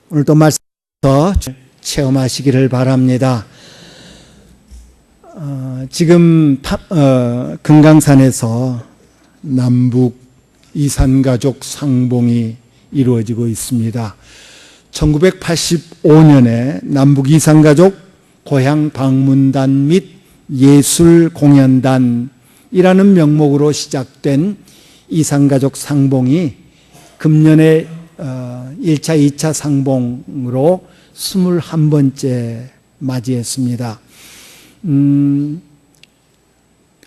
오늘도 말씀 체험하시기를 바랍니다. 지금 금강산에서 남북 이산가족 상봉이 이루어지고 있습니다. 1985년에 남북 이산가족 고향 방문단 및 예술공연단이라는 명목으로 시작된 이산가족 상봉이 금년에 1차, 2차 상봉으로 21번째 맞이했습니다.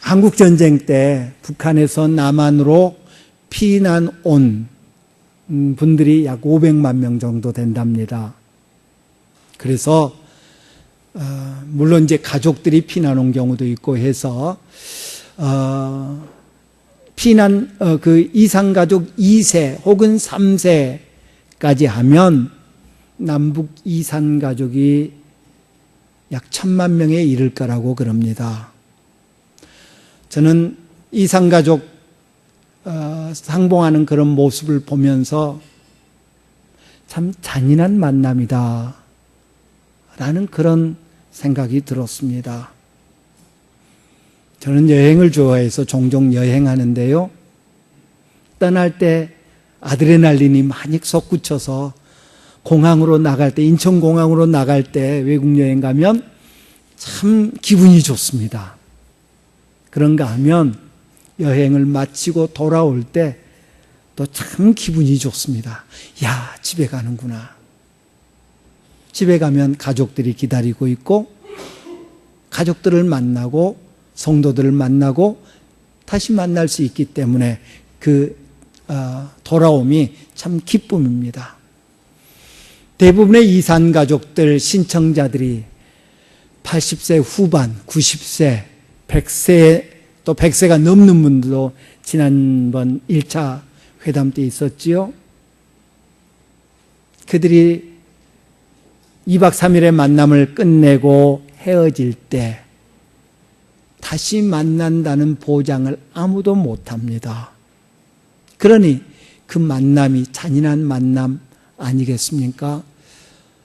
한국전쟁 때 북한에서 남한으로 피난 온 분들이 약 500만 명 정도 된답니다. 그래서 물론 이제 가족들이 피난 온 경우도 있고 해서 피난 그 이산가족 2세 혹은 3세까지 하면 남북 이산가족이 약 1000만 명에 이를 거라고 그럽니다. 저는 이산가족 상봉하는 그런 모습을 보면서 참 잔인한 만남이다 라는 그런 생각이 들었습니다. 저는 여행을 좋아해서 종종 여행하는데요. 떠날 때 아드레날린이 많이 솟구쳐서 공항으로 나갈 때, 인천공항으로 나갈 때 외국 여행 가면 참 기분이 좋습니다. 그런가 하면 여행을 마치고 돌아올 때 또 참 기분이 좋습니다. 야, 집에 가는구나. 집에 가면 가족들이 기다리고 있고 가족들을 만나고 성도들을 만나고 다시 만날 수 있기 때문에 그 돌아옴이 참 기쁨입니다. 대부분의 이산가족들 신청자들이 80세 후반, 90세, 100세 또 100세가 넘는 분들도 지난번 1차 회담 때 있었지요. 그들이 2박 3일의 만남을 끝내고 헤어질 때 다시 만난다는 보장을 아무도 못합니다. 그러니 그 만남이 잔인한 만남 아니겠습니까?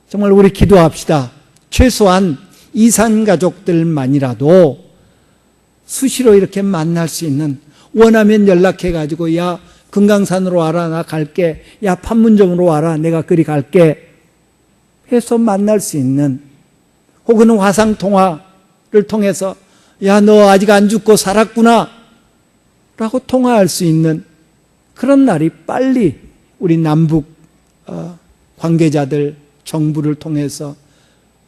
정말 우리 기도합시다. 최소한 이산가족들만이라도 수시로 이렇게 만날 수 있는, 원하면 연락해가지고 야 금강산으로 와라 나 갈게, 야 판문점으로 와라 내가 그리 갈게 해서 만날 수 있는, 혹은 화상통화를 통해서 야 너 아직 안 죽고 살았구나 라고 통화할 수 있는 그런 날이 빨리 우리 남북 관계자들 정부를 통해서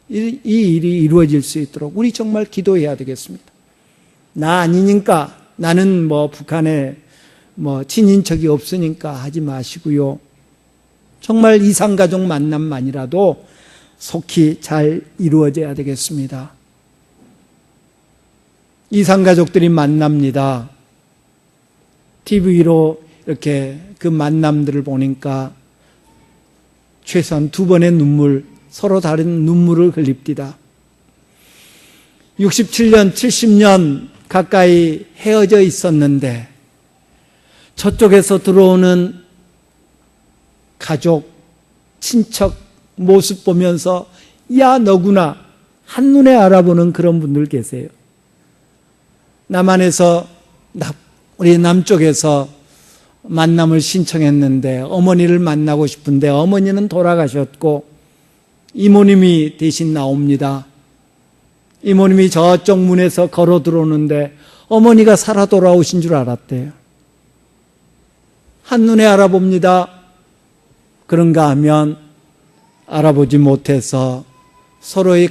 이 일이 이루어질 수 있도록 우리 정말 기도해야 되겠습니다. 나 아니니까, 나는 북한에 친인척이 없으니까 하지 마시고요. 정말 이산가족 만남만이라도 속히 잘 이루어져야 되겠습니다. 이산가족들이 만납니다. TV로 이렇게 그 만남들을 보니까 최소한 2번의 눈물, 서로 다른 눈물을 흘립니다. 67년, 70년 가까이 헤어져 있었는데 저쪽에서 들어오는 가족, 친척 모습 보면서 야 너구나 한눈에 알아보는 그런 분들 계세요. 남한에서, 우리 남쪽에서 만남을 신청했는데 어머니를 만나고 싶은데 어머니는 돌아가셨고 이모님이 대신 나옵니다. 이모님이 저쪽 문에서 걸어 들어오는데 어머니가 살아 돌아오신 줄 알았대요. 한눈에 알아봅니다. 그런가 하면 알아보지 못해서 서로의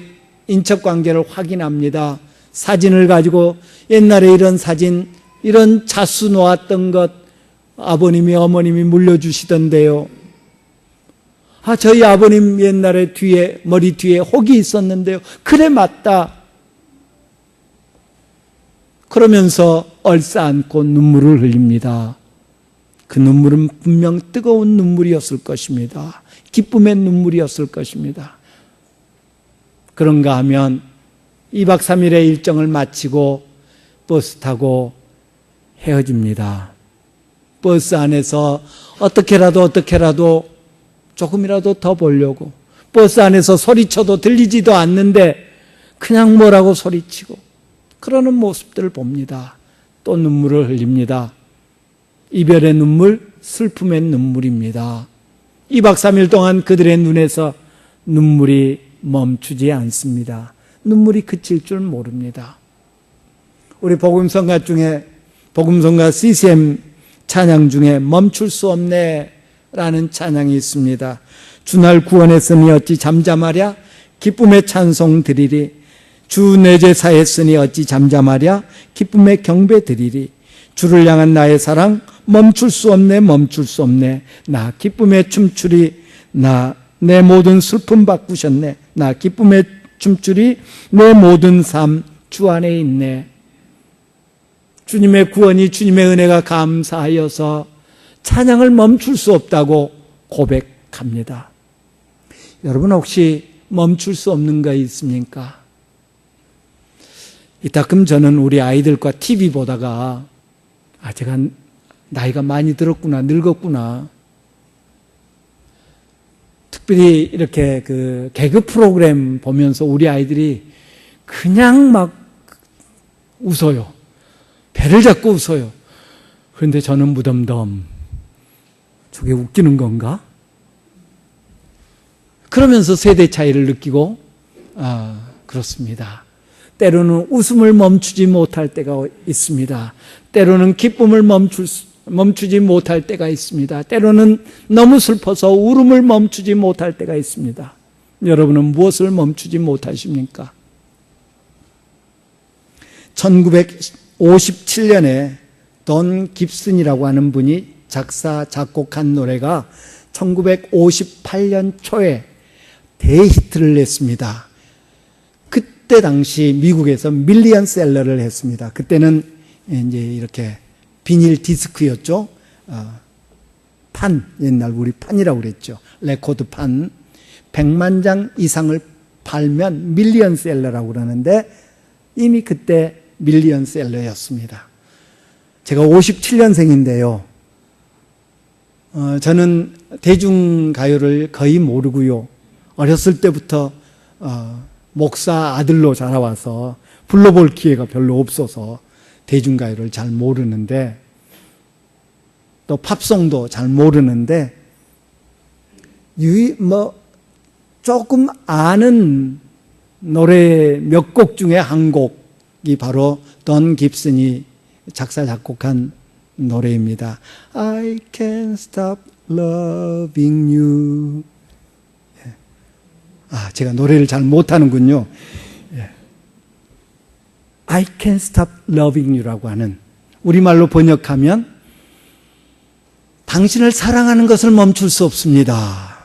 인척관계를 확인합니다. 사진을 가지고 옛날에 이런 사진, 이런 자수 놓았던 것 아버님이 어머님이 물려주시던데요. 저희 아버님 옛날에 뒤에, 머리 뒤에 혹이 있었는데요. 그래 맞다. 그러면서 얼싸안고 눈물을 흘립니다. 그 눈물은 분명 뜨거운 눈물이었을 것입니다. 기쁨의 눈물이었을 것입니다. 그런가 하면 2박 3일의 일정을 마치고 버스 타고 헤어집니다. 버스 안에서 어떻게라도 조금이라도 더 보려고 버스 안에서 소리쳐도 들리지도 않는데 그냥 뭐라고 소리치고 그러는 모습들을 봅니다. 또 눈물을 흘립니다. 이별의 눈물, 슬픔의 눈물입니다. 2박 3일 동안 그들의 눈에서 눈물이 멈추지 않습니다. 눈물이 그칠 줄 모릅니다. 우리 복음성가 중에 복음성가 CCM 찬양 중에 멈출 수 없네 라는 찬양이 있습니다. 주날 구원했으니 어찌 잠잠하랴 기쁨의 찬송 드리리. 주 내 제사했으니 어찌 잠잠하랴 기쁨의 경배 드리리. 주를 향한 나의 사랑 멈출 수 없네 멈출 수 없네. 나 기쁨에 춤추리. 나 내 모든 슬픔 바꾸셨네. 나 기쁨에 춤추리. 내 모든 삶 주 안에 있네. 주님의 구원이 주님의 은혜가 감사하여서 찬양을 멈출 수 없다고 고백합니다. 여러분 혹시 멈출 수 없는 거 있습니까? 이따금 저는 우리 아이들과 TV 보다가 제가 나이가 많이 들었구나 늙었구나. 특별히 이렇게 그 개그 프로그램 보면서 우리 아이들이 그냥 막 웃어요. 배를 잡고 웃어요. 그런데 저는 무덤덤 저게 웃기는 건가? 그러면서 세대 차이를 느끼고 그렇습니다. 때로는 웃음을 멈추지 못할 때가 있습니다. 때로는 기쁨을 멈추지 못할 때가 있습니다. 때로는 너무 슬퍼서 울음을 멈추지 못할 때가 있습니다. 여러분은 무엇을 멈추지 못하십니까? 1957년에 돈 깁슨이라고 하는 분이 작사, 작곡한 노래가 1958년 초에 대히트를 냈습니다. 그때 당시 미국에서 밀리언셀러를 했습니다. 그때는 이제 이렇게 비닐 디스크였죠. 판, 옛날 우리 판이라고 그랬죠. 레코드 판. 100만 장 이상을 팔면 밀리언셀러라고 그러는데 이미 그때 밀리언셀러였습니다. 제가 57년생인데요. 저는 대중가요를 거의 모르고요. 어렸을 때부터 목사 아들로 자라와서 불러볼 기회가 별로 없어서 대중가요를 잘 모르는데 또 팝송도 잘 모르는데 조금 아는 노래 몇 곡 중에 한 곡이 바로 돈 깁슨이 작사 작곡한 노래입니다. I can't stop loving you. 제가 노래를 잘 못하는군요. I can't stop loving you라고 하는 우리말로 번역하면 당신을 사랑하는 것을 멈출 수 없습니다.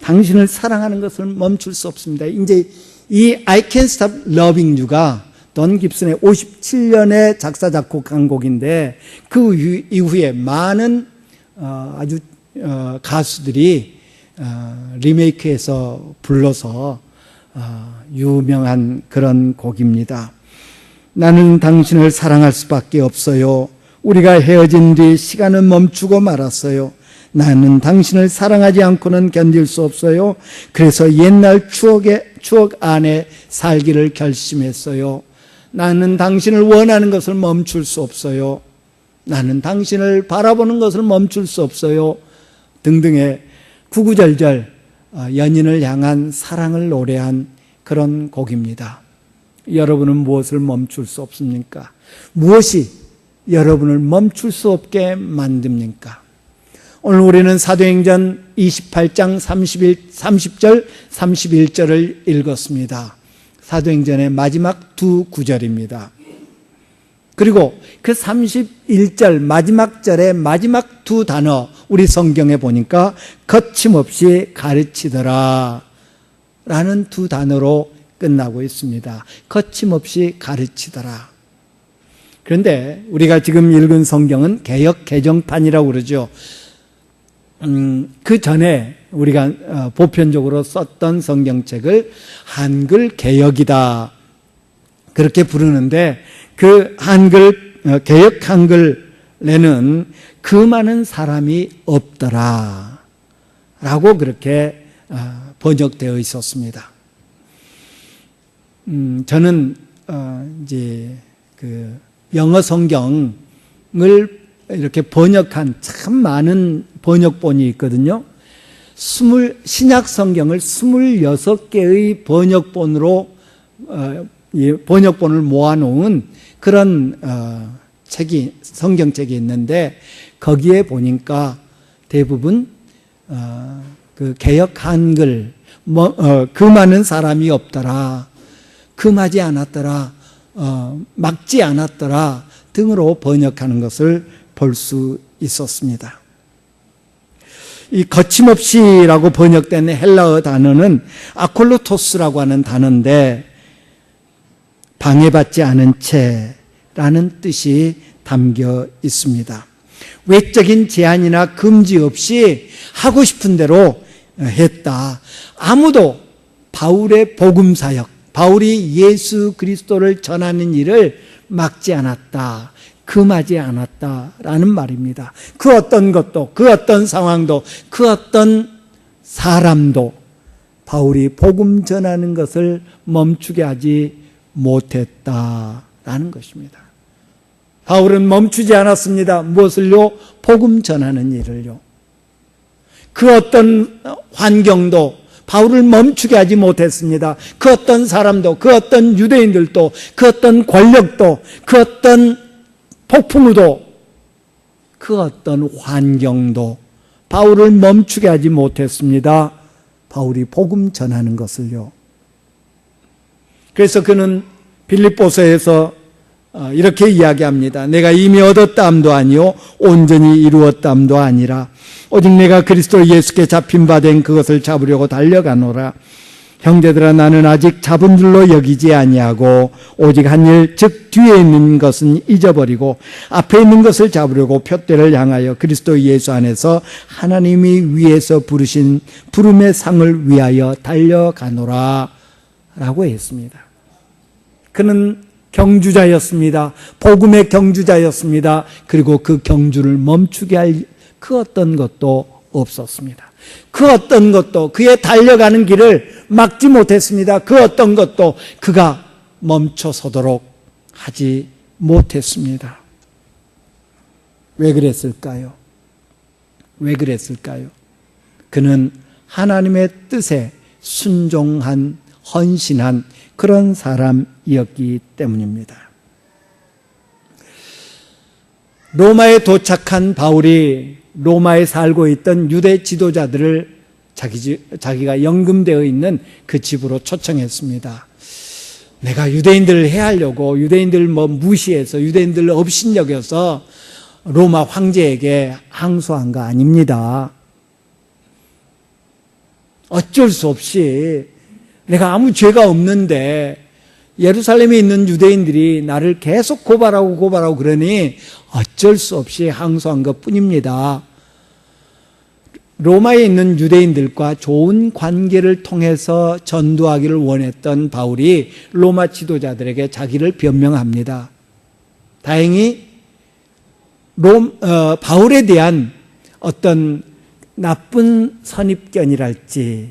당신을 사랑하는 것을 멈출 수 없습니다. 이제 이 I can't stop loving you가 돈 깁슨의 57년에 작사 작곡한 곡인데 그 이후에 많은 아주 가수들이 리메이크해서 불러서 유명한 그런 곡입니다. 나는 당신을 사랑할 수밖에 없어요. 우리가 헤어진 뒤 시간은 멈추고 말았어요. 나는 당신을 사랑하지 않고는 견딜 수 없어요. 그래서 옛날 추억 안에 살기를 결심했어요. 나는 당신을 원하는 것을 멈출 수 없어요. 나는 당신을 바라보는 것을 멈출 수 없어요. 등등의 구구절절 연인을 향한 사랑을 노래한 그런 곡입니다. 여러분은 무엇을 멈출 수 없습니까? 무엇이 여러분을 멈출 수 없게 만듭니까? 오늘 우리는 사도행전 28장 30절, 31절을 읽었습니다. 사도행전의 마지막 두 구절입니다. 그리고 그 31절 마지막 절의 마지막 두 단어 우리 성경에 보니까 거침없이 가르치더라 라는 두 단어로 끝나고 있습니다. 거침없이 가르치더라. 그런데 우리가 지금 읽은 성경은 개역 개정판이라고 그러죠. 그 전에 우리가 보편적으로 썼던 성경책을 한글 개역이다 그렇게 부르는데 그 한글 개역 한글에는 그 많은 사람이 없더라. 라고 그렇게 번역되어 있었습니다. 저는 이제 그 영어 성경을 이렇게 번역한 참 많은 번역본이 있거든요. 신약 성경을 26개의 번역본으로 번역본을 모아놓은 그런 성경책이 있는데, 거기에 보니까 대부분 그 개역 한글 금하는 사람이 없더라, 금하지 않았더라, 막지 않았더라 등으로 번역하는 것을 볼 수 있었습니다. 이 거침없이라고 번역된 헬라어 단어는 아콜로토스라고 하는 단어인데, 방해받지 않은 채라는 뜻이 담겨 있습니다. 외적인 제한이나 금지 없이 하고 싶은 대로 했다. 아무도 바울의 복음 사역, 바울이 예수 그리스도를 전하는 일을 막지 않았다, 금하지 않았다라는 말입니다. 그 어떤 것도, 그 어떤 상황도, 그 어떤 사람도 바울이 복음 전하는 것을 멈추게 하지 못했다라는 것입니다. 바울은 멈추지 않았습니다. 무엇을요? 복음 전하는 일을요. 그 어떤 환경도 바울을 멈추게 하지 못했습니다. 그 어떤 사람도, 그 어떤 유대인들도, 그 어떤 권력도, 그 어떤 폭풍우도, 그 어떤 환경도 바울을 멈추게 하지 못했습니다. 바울이 복음 전하는 것을요. 그래서 그는 빌립보서에서 이렇게 이야기합니다. 내가 이미 얻었다함도 아니요 온전히 이루었다함도 아니라 오직 내가 그리스도 예수께 잡힌 바 된 그것을 잡으려고 달려가노라. 형제들아, 나는 아직 잡은 줄로 여기지 아니하고 오직 한 일, 즉 뒤에 있는 것은 잊어버리고 앞에 있는 것을 잡으려고 표대를 향하여 그리스도 예수 안에서 하나님이 위에서 부르신 부름의 상을 위하여 달려가노라 라고 했습니다. 그는 경주자였습니다. 복음의 경주자였습니다. 그리고 그 경주를 멈추게 할 그 어떤 것도 없었습니다. 그 어떤 것도 그의 달려가는 길을 막지 못했습니다. 그 어떤 것도 그가 멈춰서도록 하지 못했습니다. 왜 그랬을까요? 왜 그랬을까요? 그는 하나님의 뜻에 순종한, 헌신한 그런 사람이었기 때문입니다. 로마에 도착한 바울이 로마에 살고 있던 유대 지도자들을 자기가 연금되어 있는 그 집으로 초청했습니다. 내가 유대인들을 해하려고 유대인들을 무시해서 유대인들을 업신여겨서 로마 황제에게 항소한 거 아닙니다. 어쩔 수 없이 내가 아무 죄가 없는데 예루살렘에 있는 유대인들이 나를 계속 고발하고 그러니 어쩔 수 없이 항소한 것뿐입니다. 로마에 있는 유대인들과 좋은 관계를 통해서 전도하기를 원했던 바울이 로마 지도자들에게 자기를 변명합니다. 다행히 바울에 대한 어떤 나쁜 선입견이랄지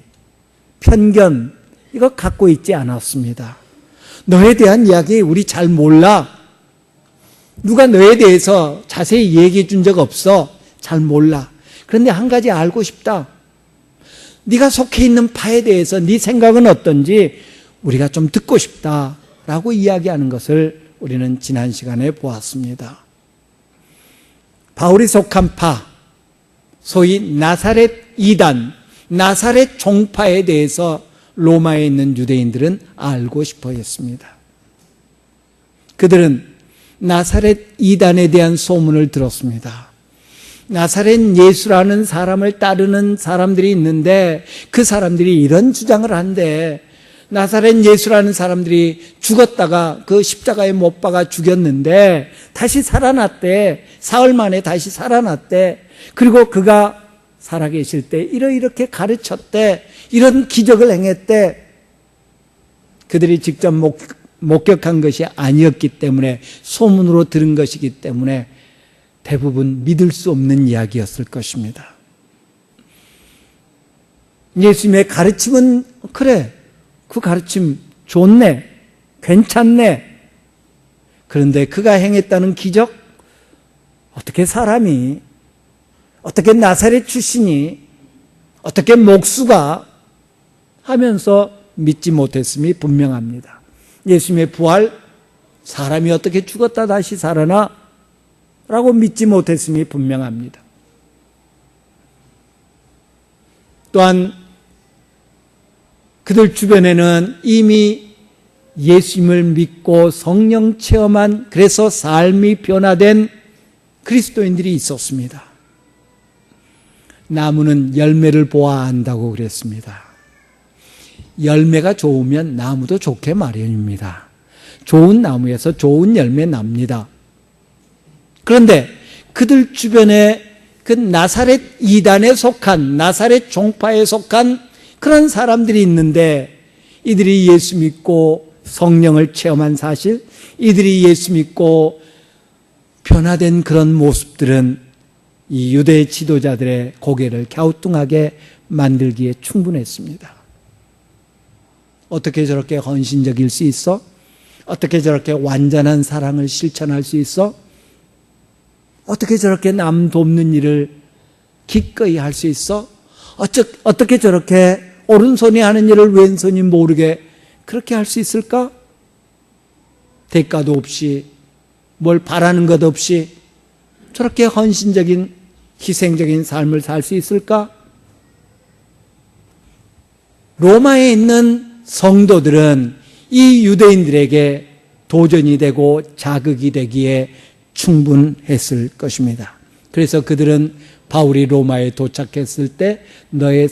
편견, 이거 갖고 있지 않았습니다. 너에 대한 이야기 우리 잘 몰라. 누가 너에 대해서 자세히 얘기해 준 적 없어. 잘 몰라. 그런데 한 가지 알고 싶다. 네가 속해 있는 파에 대해서 네 생각은 어떤지 우리가 좀 듣고 싶다라고 이야기하는 것을 우리는 지난 시간에 보았습니다. 바울이 속한 파, 소위 나사렛 이단, 나사렛 종파에 대해서 로마에 있는 유대인들은 알고 싶어 했습니다. 그들은 나사렛 이단에 대한 소문을 들었습니다. 나사렛 예수라는 사람을 따르는 사람들이 있는데 그 사람들이 이런 주장을 한대. 나사렛 예수라는 사람들이 죽었다가 그 십자가에 못 박아 죽였는데 다시 살아났대. 사흘 만에 다시 살아났대. 그리고 그가 살아계실 때 이렇게 가르쳤대. 이런 기적을 행했대. 그들이 직접 목격한 것이 아니었기 때문에 소문으로 들은 것이기 때문에 대부분 믿을 수 없는 이야기였을 것입니다. 예수님의 가르침은 그래, 그 가르침 좋네, 괜찮네. 그런데 그가 행했다는 기적, 어떻게 사람이, 어떻게 나사렛 출신이, 어떻게 목수가 하면서 믿지 못했음이 분명합니다. 예수님의 부활, 사람이 어떻게 죽었다 다시 살아나? 라고 믿지 못했음이 분명합니다. 또한 그들 주변에는 이미 예수님을 믿고 성령 체험한, 그래서 삶이 변화된 그리스도인들이 있었습니다. 나무는 열매를 보아야 한다고 그랬습니다. 열매가 좋으면 나무도 좋게 마련입니다. 좋은 나무에서 좋은 열매 납니다. 그런데 그들 주변에 그 나사렛 이단에 속한, 나사렛 종파에 속한 그런 사람들이 있는데, 이들이 예수 믿고 성령을 체험한 사실, 이들이 예수 믿고 변화된 그런 모습들은 이 유대 지도자들의 고개를 갸우뚱하게 만들기에 충분했습니다. 어떻게 저렇게 헌신적일 수 있어? 어떻게 저렇게 완전한 사랑을 실천할 수 있어? 어떻게 저렇게 남 돕는 일을 기꺼이 할 수 있어? 어떻게 저렇게 오른손이 하는 일을 왼손이 모르게 그렇게 할 수 있을까? 대가도 없이, 뭘 바라는 것 없이 저렇게 헌신적인, 희생적인 삶을 살 수 있을까? 로마에 있는 성도들은 이 유대인들에게 도전이 되고 자극이 되기에 충분했을 것입니다. 그래서 그들은 바울이 로마에 도착했을 때 너의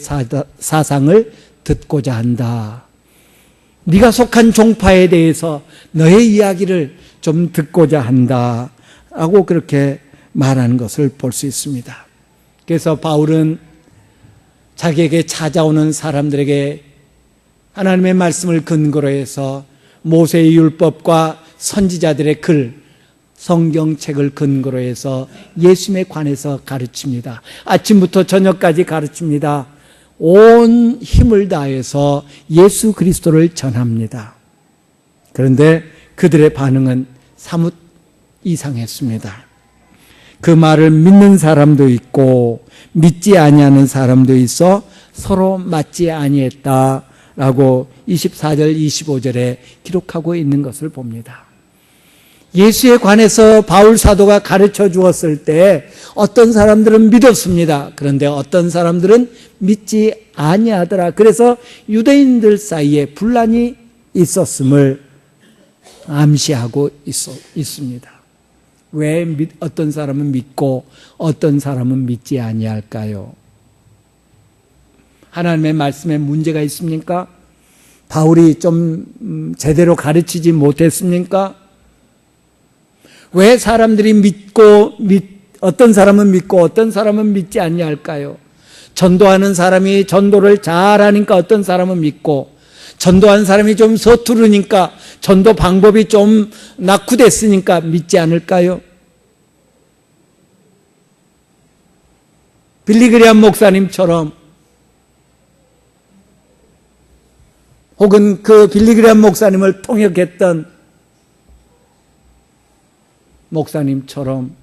사상을 듣고자 한다. 네가 속한 종파에 대해서 너의 이야기를 좀 듣고자 한다. 라고 그렇게 말하는 것을 볼 수 있습니다. 그래서 바울은 자기에게 찾아오는 사람들에게 하나님의 말씀을 근거로 해서 모세의 율법과 선지자들의 글, 성경책을 근거로 해서 예수님에 관해서 가르칩니다. 아침부터 저녁까지 가르칩니다. 온 힘을 다해서 예수 그리스도를 전합니다. 그런데 그들의 반응은 사뭇 이상했습니다. 그 말을 믿는 사람도 있고 믿지 아니하는 사람도 있어 서로 맞지 아니했다라고 24절 25절에 기록하고 있는 것을 봅니다. 예수에 관해서 바울 사도가 가르쳐 주었을 때 어떤 사람들은 믿었습니다. 그런데 어떤 사람들은 믿지 아니하더라. 그래서 유대인들 사이에 분란이 있었음을 암시하고 있습니다. 왜 어떤 사람은 믿고 어떤 사람은 믿지 아니할까요? 하나님의 말씀에 문제가 있습니까? 바울이 좀 제대로 가르치지 못했습니까? 왜 사람들이 믿고 어떤 사람은 믿고 어떤 사람은 믿지 아니할까요? 전도하는 사람이 전도를 잘하니까 어떤 사람은 믿고, 전도한 사람이 좀 서투르니까, 전도 방법이 좀 낙후됐으니까 믿지 않을까요? 빌리그리암 목사님처럼, 혹은 그 빌리그리암 목사님을 통역했던 목사님처럼,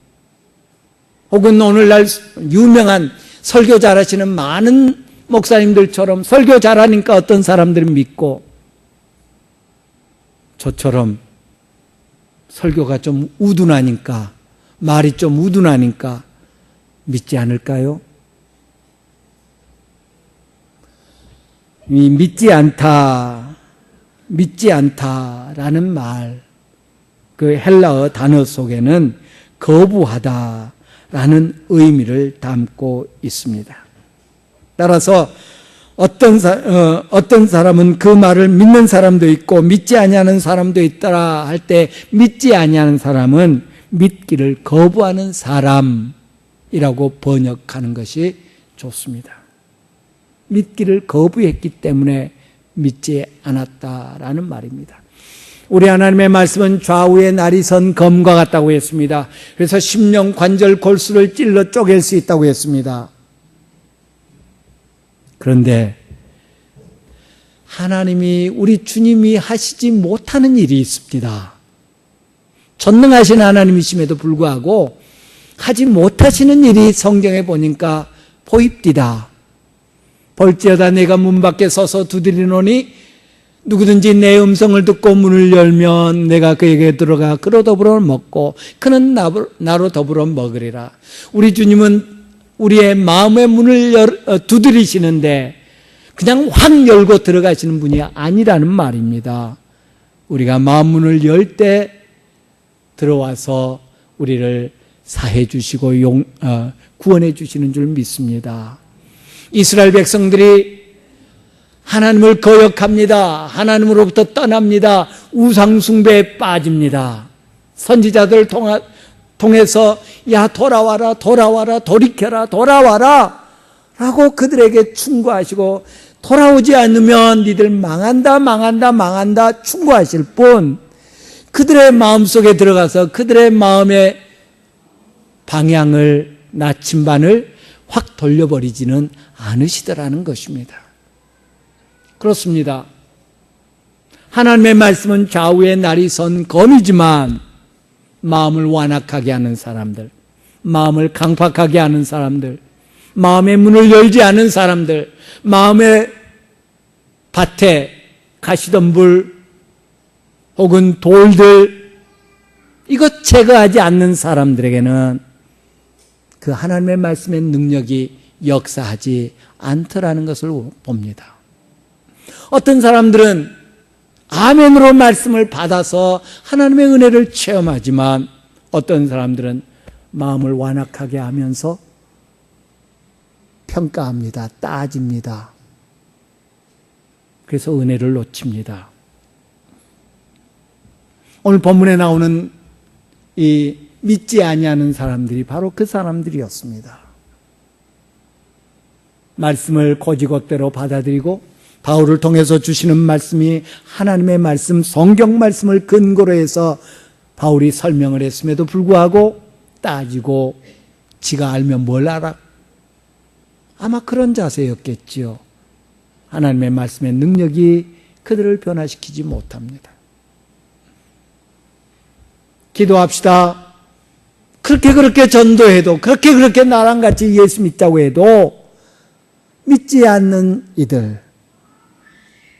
혹은 오늘날 유명한 설교 잘하시는 많은 목사님들처럼 설교 잘하니까 어떤 사람들은 믿고, 저처럼 설교가 좀 우둔하니까, 말이 좀 우둔하니까 믿지 않을까요? 이 믿지 않다라는 말, 그 헬라어 단어 속에는 거부하다라는 의미를 담고 있습니다. 따라서 어떤 사람은 그 말을 믿는 사람도 있고 믿지 아니하는 사람도 있더라 할 때, 믿지 아니하는 사람은 믿기를 거부하는 사람이라고 번역하는 것이 좋습니다. 믿기를 거부했기 때문에 믿지 않았다라는 말입니다. 우리 하나님의 말씀은 좌우에 날이 선 검과 같다고 했습니다. 그래서 심령, 관절, 골수를 찔러 쪼갤 수 있다고 했습니다. 그런데 하나님이, 우리 주님이 하시지 못하는 일이 있습니다. 전능하신 하나님이심에도 불구하고 하지 못하시는 일이 성경에 보니까 보입디다. 볼지어다 내가 문 밖에 서서 두드리노니 누구든지 내 음성을 듣고 문을 열면 내가 그에게 들어가 그로 더불어 먹고 그는 나로 더불어 먹으리라. 우리 주님은 우리의 마음의 문을 두드리시는데 그냥 확 열고 들어가시는 분이 아니라는 말입니다. 우리가 마음 문을 열 때 들어와서 우리를 사해 주시고 구원해 주시는 줄 믿습니다. 이스라엘 백성들이 하나님을 거역합니다. 하나님으로부터 떠납니다. 우상 숭배에 빠집니다. 선지자들 통해서 야 돌아와라 돌아와라 돌이켜라 돌아와라 라고 그들에게 충고하시고 돌아오지 않으면 니들 망한다 망한다 망한다 충고하실 뿐 그들의 마음속에 들어가서 그들의 마음의 방향을 나침반을 확 돌려버리지는 않으시더라는 것입니다. 그렇습니다. 하나님의 말씀은 좌우에 날이 선 검이지만 마음을 완악하게 하는 사람들, 마음을 강팍하게 하는 사람들, 마음의 문을 열지 않은 사람들, 마음의 밭에 가시덤불 혹은 돌들 이것 제거하지 않는 사람들에게는 그 하나님의 말씀의 능력이 역사하지 않더라는 것을 봅니다. 어떤 사람들은 아멘으로 말씀을 받아서 하나님의 은혜를 체험하지만 어떤 사람들은 마음을 완악하게 하면서 평가합니다. 따집니다. 그래서 은혜를 놓칩니다. 오늘 본문에 나오는 이 믿지 아니하는 사람들이 바로 그 사람들이었습니다. 말씀을 고지것대로 받아들이고 바울을 통해서 주시는 말씀이 하나님의 말씀, 성경 말씀을 근거로 해서 바울이 설명을 했음에도 불구하고 따지고 지가 알면 뭘 알아? 아마 그런 자세였겠지요. 하나님의 말씀의 능력이 그들을 변화시키지 못합니다. 기도합시다. 그렇게 전도해도 그렇게 나랑 같이 예수 믿자고 해도 믿지 않는 이들,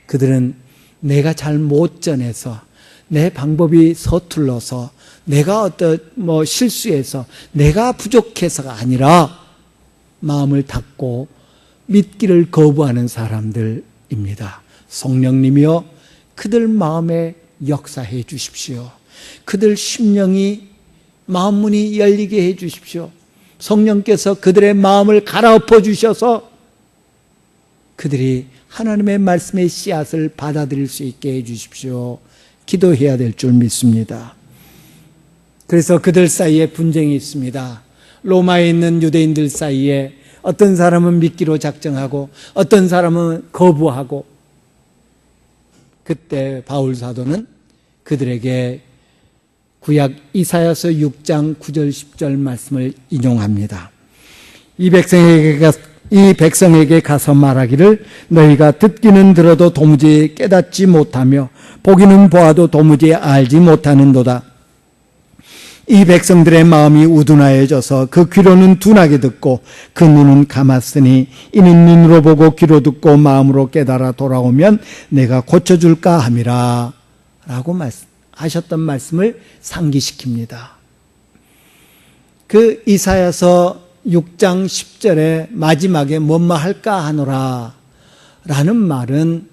그들은 내가 잘 못 전해서 내 방법이 서툴러서 내가 실수해서 내가 부족해서가 아니라 마음을 닫고 믿기를 거부하는 사람들입니다. 성령님이여 그들 마음에 역사해 주십시오. 그들 심령이 마음 문이 열리게 해 주십시오. 성령께서 그들의 마음을 갈아엎어 주셔서 그들이 하나님의 말씀의 씨앗을 받아들일 수 있게 해 주십시오. 기도해야 될 줄 믿습니다. 그래서 그들 사이에 분쟁이 있습니다. 로마에 있는 유대인들 사이에 어떤 사람은 믿기로 작정하고 어떤 사람은 거부하고, 그때 바울 사도는 그들에게 구약 이사야서 6장 9절 10절 말씀을 인용합니다. 이 백성에게 가서 말하기를 너희가 듣기는 들어도 도무지 깨닫지 못하며 보기는 보아도 도무지 알지 못하는도다. 이 백성들의 마음이 우둔하여져서 그 귀로는 둔하게 듣고 그 눈은 감았으니 이는 눈으로 보고 귀로 듣고 마음으로 깨달아 돌아오면 내가 고쳐줄까 함이라 라고 하셨던 말씀을 상기시킵니다. 그 이사야서 6장 10절에 마지막에 뭐뭐 할까 하노라 라는 말은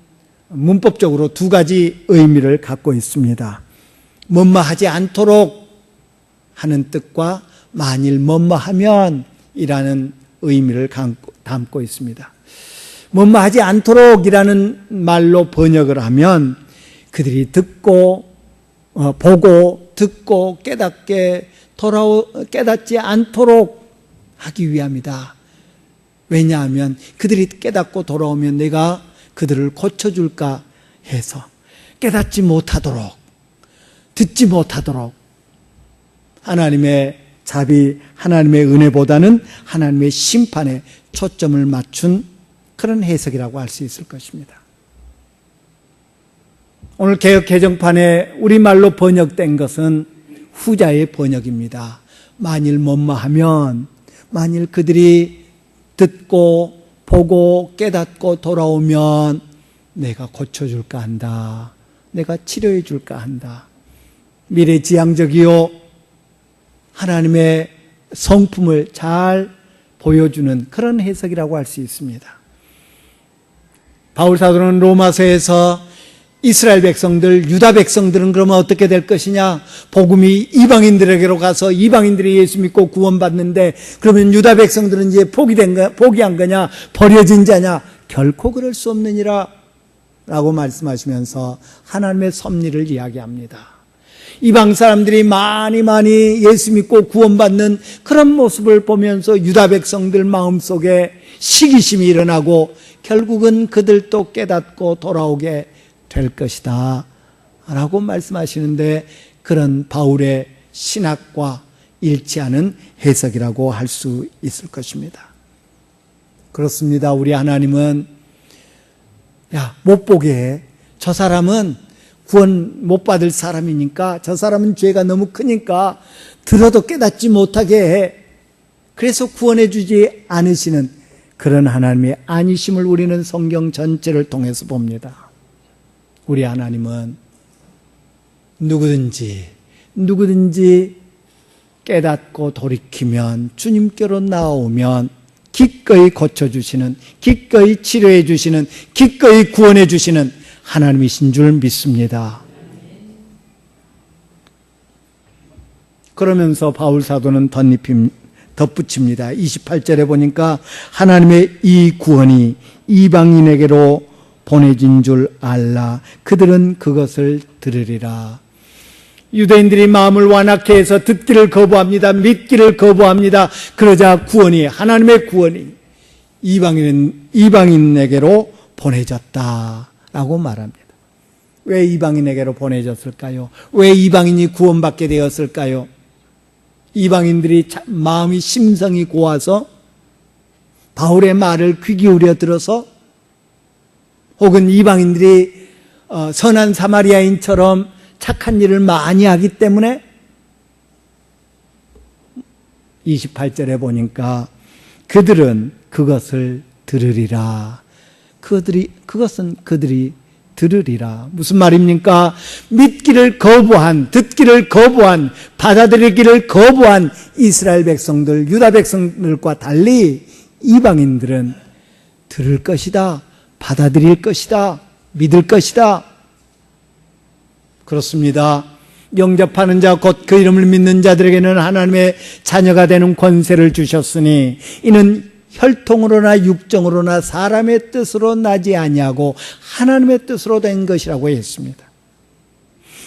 문법적으로 두 가지 의미를 갖고 있습니다. 뭐뭐 하지 않도록 하는 뜻과 만일 뭐뭐 하면 이라는 의미를 담고 있습니다. 뭐뭐 하지 않도록 이라는 말로 번역을 하면 그들이 듣고 보고 듣고 깨닫지 않도록 하기 위함이다. 왜냐하면 그들이 깨닫고 돌아오면 내가 그들을 고쳐줄까 해서 깨닫지 못하도록, 듣지 못하도록 하나님의 자비, 하나님의 은혜보다는 하나님의 심판에 초점을 맞춘 그런 해석이라고 할 수 있을 것입니다. 오늘 개역 개정판에 우리말로 번역된 것은 후자의 번역입니다. 만일 뭐뭐하면, 만일 그들이 듣고 보고 깨닫고 돌아오면 내가 고쳐줄까 한다. 내가 치료해 줄까 한다. 미래지향적이요 하나님의 성품을 잘 보여주는 그런 해석이라고 할 수 있습니다. 바울 사도는 로마서에서 이스라엘 백성들, 유다 백성들은 그러면 어떻게 될 것이냐? 복음이 이방인들에게로 가서 이방인들이 예수 믿고 구원받는데 그러면 유다 백성들은 이제 포기한 거냐? 버려진 자냐? 결코 그럴 수 없느니라 라고 말씀하시면서 하나님의 섭리를 이야기합니다. 이방 사람들이 많이 예수 믿고 구원받는 그런 모습을 보면서 유다 백성들 마음속에 시기심이 일어나고 결국은 그들도 깨닫고 돌아오게 될 것이다 라고 말씀하시는데 그런 바울의 신학과 일치하는 해석이라고 할 수 있을 것입니다. 그렇습니다. 우리 하나님은 못 보게 해. 저 사람은 구원 못 받을 사람이니까, 저 사람은 죄가 너무 크니까 들어도 깨닫지 못하게 해. 그래서 구원해 주지 않으시는 그런 하나님의 아니심을 우리는 성경 전체를 통해서 봅니다. 우리 하나님은 누구든지 깨닫고 돌이키면, 주님께로 나오면 기꺼이 고쳐주시는, 기꺼이 치료해 주시는, 기꺼이 구원해 주시는 하나님이신 줄 믿습니다. 그러면서 바울 사도는 덧붙입니다. 28절에 보니까 하나님의 이 구원이 이방인에게로 보내진 줄 알라. 그들은 그것을 들으리라. 유대인들이 마음을 완악해 해서 듣기를 거부합니다. 믿기를 거부합니다. 그러자 구원이, 하나님의 구원이 이방인에게로 보내졌다라고 말합니다. 왜 이방인에게로 보내졌을까요? 왜 이방인이 구원받게 되었을까요? 이방인들이 마음이 심성이 고와서 바울의 말을 귀 기울여 들어서, 혹은 이방인들이 선한 사마리아인처럼 착한 일을 많이 하기 때문에 28절에 보니까 그들은 그것을 들으리라. 그것은 그들이 들으리라. 무슨 말입니까? 믿기를 거부한, 듣기를 거부한, 받아들이기를 거부한 이스라엘 백성들, 유다 백성들과 달리 이방인들은 들을 것이다, 받아들일 것이다, 믿을 것이다. 그렇습니다. 영접하는 자 곧 그 이름을 믿는 자들에게는 하나님의 자녀가 되는 권세를 주셨으니 이는 혈통으로나 육정으로나 사람의 뜻으로 나지 아니하고 하나님의 뜻으로 된 것이라고 했습니다.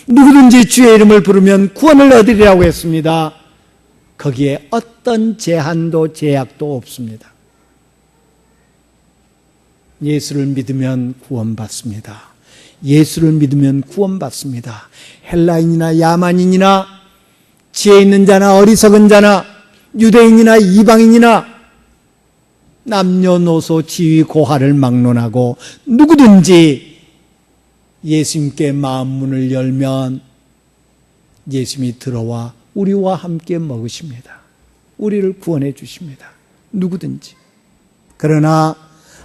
누구든지 주의 이름을 부르면 구원을 얻으리라고 했습니다. 거기에 어떤 제한도 제약도 없습니다. 예수를 믿으면 구원받습니다. 예수를 믿으면 구원받습니다. 헬라인이나 야만인이나 지혜 있는 자나 어리석은 자나 유대인이나 이방인이나 남녀노소 지위 고하를 막론하고 누구든지 예수님께 마음 문을 열면 예수님이 들어와 우리와 함께 먹으십니다. 우리를 구원해 주십니다. 누구든지. 그러나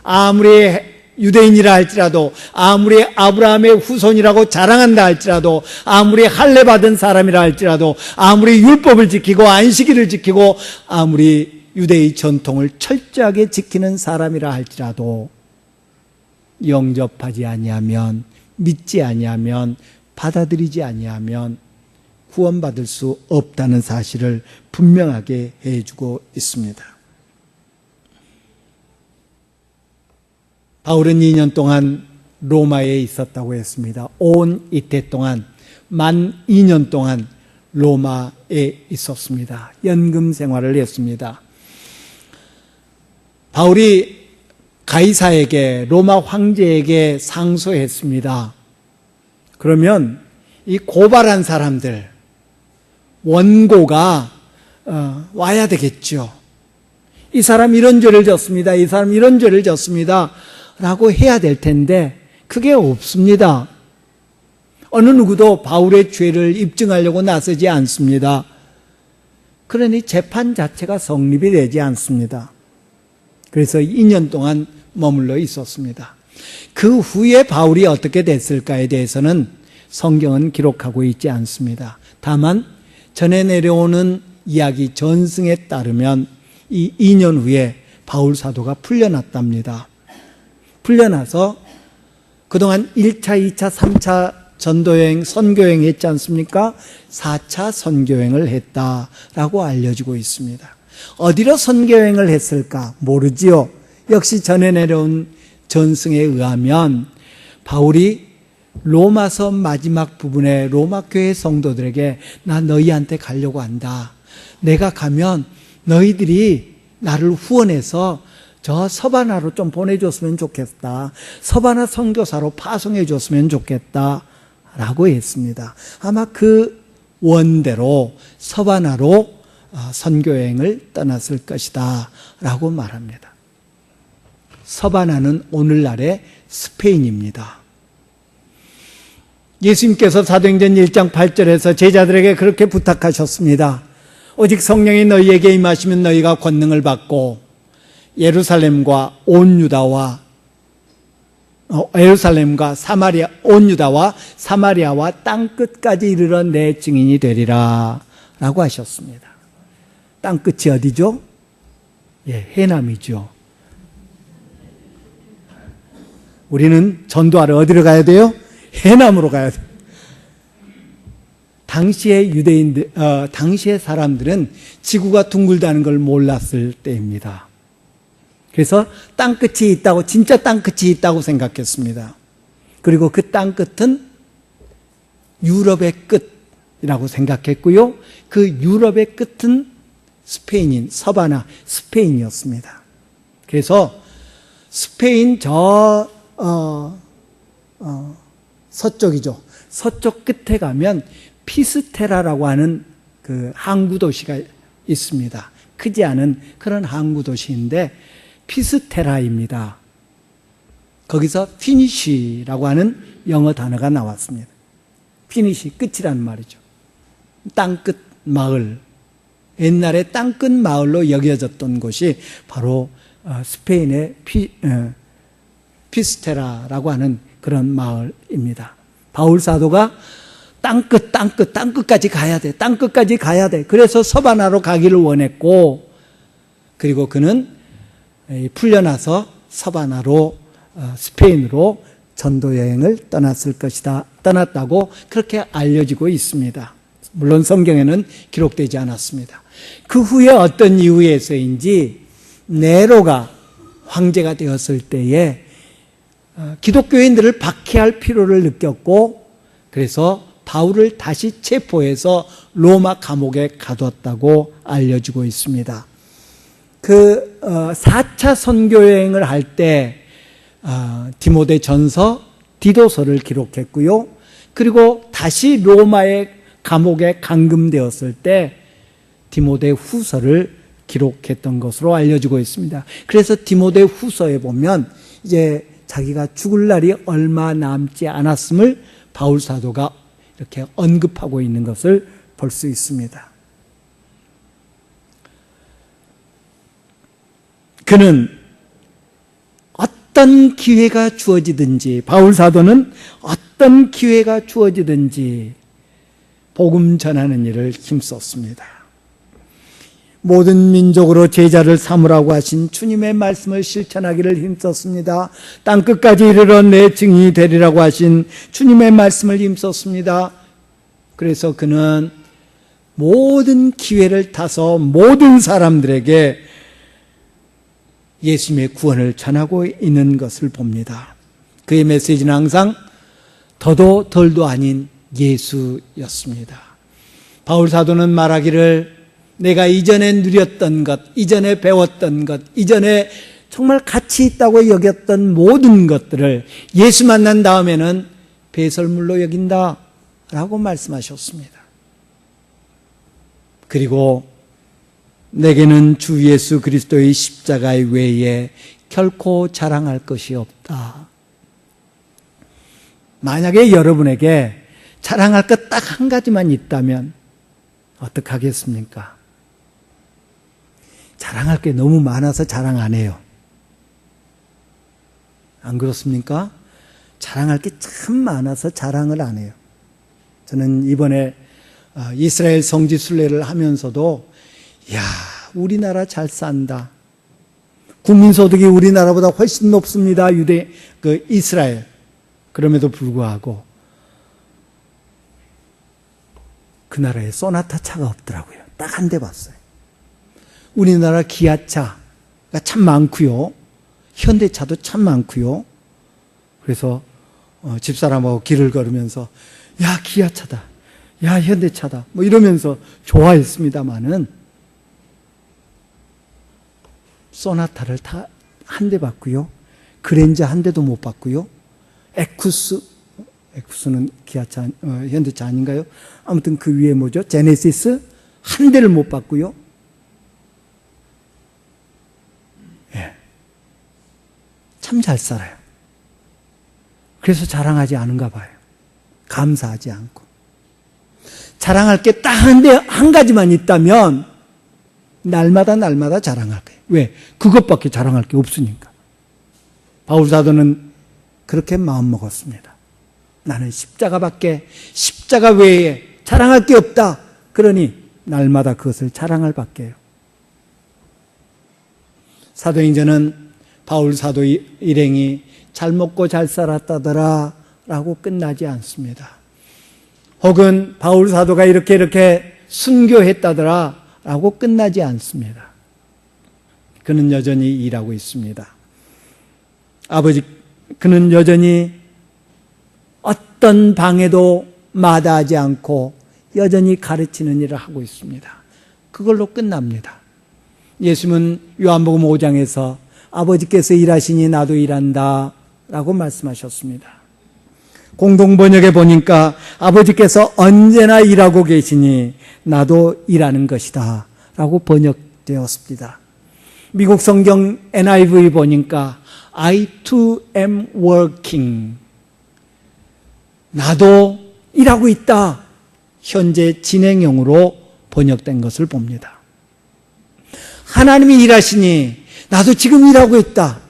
아무리 유대인이라 할지라도, 아무리 아브라함의 후손이라고 자랑한다 할지라도, 아무리 할례 받은 사람이라 할지라도, 아무리 율법을 지키고 안식일을 지키고 아무리 유대의 전통을 철저하게 지키는 사람이라 할지라도 영접하지 아니하면, 믿지 아니하면, 받아들이지 아니하면 구원받을 수 없다는 사실을 분명하게 해주고 있습니다. 바울은 2년 동안 로마에 있었다고 했습니다. 온 이태 동안, 만 2년 동안 로마에 있었습니다. 연금 생활을 했습니다. 바울이 가이사에게, 로마 황제에게 상소했습니다. 그러면 이 고발한 사람들, 원고가 와야 되겠죠. 이 사람 이런 죄를 졌습니다. 이 사람 이런 죄를 졌습니다. 라고 해야 될 텐데 그게 없습니다. 어느 누구도 바울의 죄를 입증하려고 나서지 않습니다. 그러니 재판 자체가 성립이 되지 않습니다. 그래서 2년 동안 머물러 있었습니다. 그 후에 바울이 어떻게 됐을까에 대해서는 성경은 기록하고 있지 않습니다. 다만 전해 내려오는 이야기 전승에 따르면 이 2년 후에 바울 사도가 풀려났답니다. 풀려나서 그동안 1차, 2차, 3차 전도여행, 선교여행 했지 않습니까? 4차 선교여행을 했다라고 알려지고 있습니다. 어디로 선교여행을 했을까? 모르지요. 역시 전해 내려온 전승에 의하면 바울이 로마서 마지막 부분에 로마 교회 성도들에게 나 너희한테 가려고 한다. 내가 가면 너희들이 나를 후원해서 저 서바나로 좀 보내줬으면 좋겠다. 서바나 선교사로 파송해 줬으면 좋겠다. 라고 했습니다. 아마 그 원대로 서바나로 선교여행을 떠났을 것이다. 라고 말합니다. 서바나는 오늘날의 스페인입니다. 예수님께서 사도행전 1장 8절에서 제자들에게 그렇게 부탁하셨습니다. 오직 성령이 너희에게 임하시면 너희가 권능을 받고 예루살렘과 온 유다와 사마리아, 온 유다와 사마리아와 땅 끝까지 이르러 내 증인이 되리라 라고 하셨습니다. 땅 끝이 어디죠? 예, 해남이죠. 우리는 전도하러 어디로 가야 돼요? 해남으로 가야 돼요. 당시의 당시의 사람들은 지구가 둥글다는 걸 몰랐을 때입니다. 그래서 땅끝이 있다고, 진짜 땅끝이 있다고 생각했습니다. 그리고 그 땅끝은 유럽의 끝이라고 생각했고요. 그 유럽의 끝은 스페인인 서바나, 스페인이었습니다. 그래서 스페인 서쪽이죠. 서쪽 끝에 가면 피스테라라고 하는 그 항구 도시가 있습니다. 크지 않은 그런 항구 도시인데 피스테라입니다. 거기서 피니쉬라고 하는 영어 단어가 나왔습니다. 피니쉬, 끝이라는 말이죠. 땅끝 마을. 옛날에 땅끝 마을로 여겨졌던 곳이 바로 스페인의 피스테라라고 하는 그런 마을입니다. 바울 사도가 땅끝까지 가야 돼. 땅끝까지 가야 돼. 그래서 서바나로 가기를 원했고, 그리고 그는 풀려나서 서바나로, 스페인으로 전도 여행을 떠났을 것이다. 떠났다고 그렇게 알려지고 있습니다. 물론 성경에는 기록되지 않았습니다. 그 후에 어떤 이유에서인지 네로가 황제가 되었을 때에 기독교인들을 박해할 필요를 느꼈고, 그래서 바울을 다시 체포해서 로마 감옥에 가뒀다고 알려지고 있습니다. 그 4차 선교여행을 할 때 디모데 전서, 디도서를 기록했고요. 그리고 다시 로마의 감옥에 감금되었을 때 디모데 후서를 기록했던 것으로 알려지고 있습니다. 그래서 디모데 후서에 보면 이제 자기가 죽을 날이 얼마 남지 않았음을 바울 사도가 이렇게 언급하고 있는 것을 볼 수 있습니다. 그는 어떤 기회가 주어지든지, 바울 사도는 어떤 기회가 주어지든지 복음 전하는 일을 힘썼습니다. 모든 민족으로 제자를 삼으라고 하신 주님의 말씀을 실천하기를 힘썼습니다. 땅끝까지 이르러 내 증인이 되리라고 하신 주님의 말씀을 힘썼습니다. 그래서 그는 모든 기회를 타서 모든 사람들에게 예수님의 구원을 전하고 있는 것을 봅니다. 그의 메시지는 항상 더도 덜도 아닌 예수였습니다. 바울 사도는 말하기를 내가 이전에 누렸던 것, 이전에 배웠던 것, 이전에 정말 가치 있다고 여겼던 모든 것들을 예수 만난 다음에는 배설물로 여긴다 라고 말씀하셨습니다. 그리고 내게는 주 예수 그리스도의 십자가 외에 결코 자랑할 것이 없다. 만약에 여러분에게 자랑할 것 딱 한 가지만 있다면 어떡하겠습니까? 자랑할 게 너무 많아서 자랑 안 해요. 안 그렇습니까? 자랑할 게 참 많아서 자랑을 안 해요. 저는 이번에 이스라엘 성지 순례를 하면서도 야, 우리나라 잘 산다. 국민소득이 우리나라보다 훨씬 높습니다. 이스라엘. 그럼에도 불구하고 그 나라에 소나타 차가 없더라고요. 딱 한 대 봤어요. 우리나라 기아차가 참 많고요. 현대차도 참 많고요. 그래서 집사람하고 길을 걸으면서 야, 기아차다. 야, 현대차다. 뭐 이러면서 좋아했습니다마는 소나타를 다 한 대 봤고요. 그랜저 한 대도 못 봤고요. 에쿠스는 기아차, 현대차 아닌가요? 아무튼 그 위에 뭐죠? 제네시스 한 대를 못 봤고요. 예. 참 잘 살아요. 그래서 자랑하지 않은가 봐요. 감사하지 않고. 자랑할 게 딱 한 가지만 있다면 날마다 자랑할 거예요. 왜? 그것밖에 자랑할 게 없으니까. 바울 사도는 그렇게 마음먹었습니다. 나는 십자가 외에 자랑할 게 없다. 그러니 날마다 그것을 자랑할 밖에요. 사도행전은 바울 사도 일행이 잘 먹고 잘 살았다더라 라고 끝나지 않습니다. 혹은 바울 사도가 이렇게 순교했다더라 라고 끝나지 않습니다. 그는 여전히 일하고 있습니다. 그는 여전히 어떤 방해도 마다하지 않고 여전히 가르치는 일을 하고 있습니다. 그걸로 끝납니다. 예수님은 요한복음 5장에서 아버지께서 일하시니 나도 일한다 라고 말씀하셨습니다. 공동번역에 보니까 아버지께서 언제나 일하고 계시니 나도 일하는 것이다 라고 번역되었습니다. 미국 성경 NIV 보니까 I too am working. 나도 일하고 있다. 현재 진행형으로 번역된 것을 봅니다. 하나님이 일하시니 나도 지금 일하고 있다.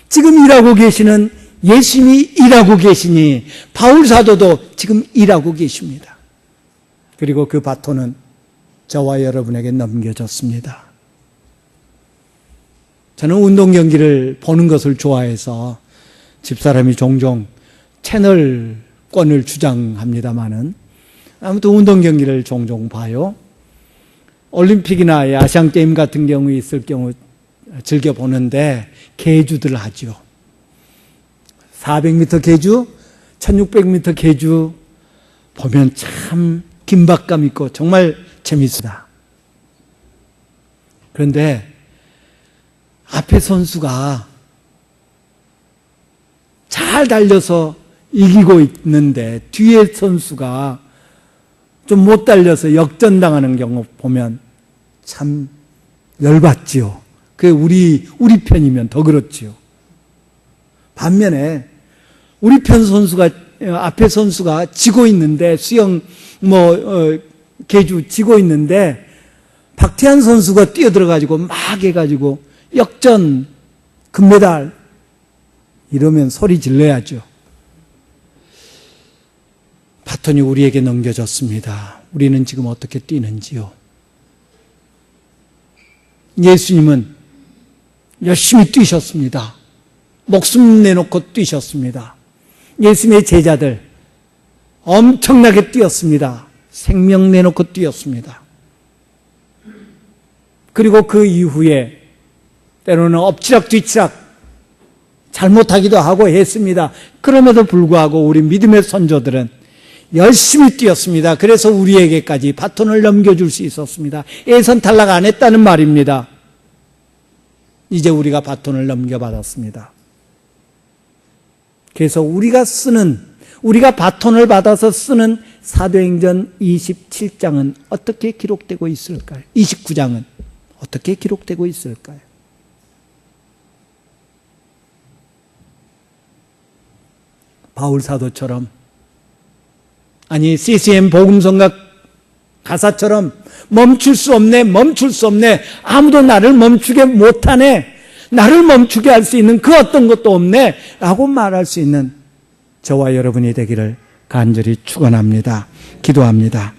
지금 일하고 계시는 예수님이 일하고 계시니 바울 사도도 지금 일하고 계십니다. 그리고 그 바톤은 저와 여러분에게 넘겨졌습니다. 저는 운동 경기를 보는 것을 좋아해서 집사람이 종종 채널권을 주장합니다마는 아무튼 운동 경기를 종종 봐요. 올림픽이나 아시안게임 같은 경우 있을 경우 즐겨보는데 계주들 하죠. 400m 계주, 1600m 계주 보면 참 긴박감 있고 정말 재밌습니다. 그런데 앞에 선수가 잘 달려서 이기고 있는데 뒤에 선수가 좀 못 달려서 역전당하는 경우 보면 참 열받지요. 그게 우리 편이면 더 그렇지요. 반면에 우리 편 선수가 앞에 선수가 지고 있는데 수영 계주 지고 있는데 박태환 선수가 뛰어들어가지고 막 해가지고 역전 금메달 이러면 소리 질러야죠. 바톤이 우리에게 넘겨졌습니다. 우리는 지금 어떻게 뛰는지요? 예수님은 열심히 뛰셨습니다. 목숨 내놓고 뛰셨습니다. 예수님의 제자들 엄청나게 뛰었습니다. 생명 내놓고 뛰었습니다. 그리고 그 이후에 때로는 엎치락뒤치락 잘못하기도 하고 했습니다. 그럼에도 불구하고 우리 믿음의 선조들은 열심히 뛰었습니다. 그래서 우리에게까지 바톤을 넘겨줄 수 있었습니다. 예선 탈락 안 했다는 말입니다. 이제 우리가 바톤을 넘겨받았습니다. 그래서 우리가 바톤을 받아서 쓰는 사도행전 27장은 어떻게 기록되고 있을까요? 29장은 어떻게 기록되고 있을까요? 바울 사도처럼 아니 CCM 복음성가 가사처럼 멈출 수 없네, 멈출 수 없네, 아무도 나를 멈추게 못하네, 나를 멈추게 할 수 있는 그 어떤 것도 없네 라고 말할 수 있는 저와 여러분이 되기를 간절히 축원합니다. 기도합니다.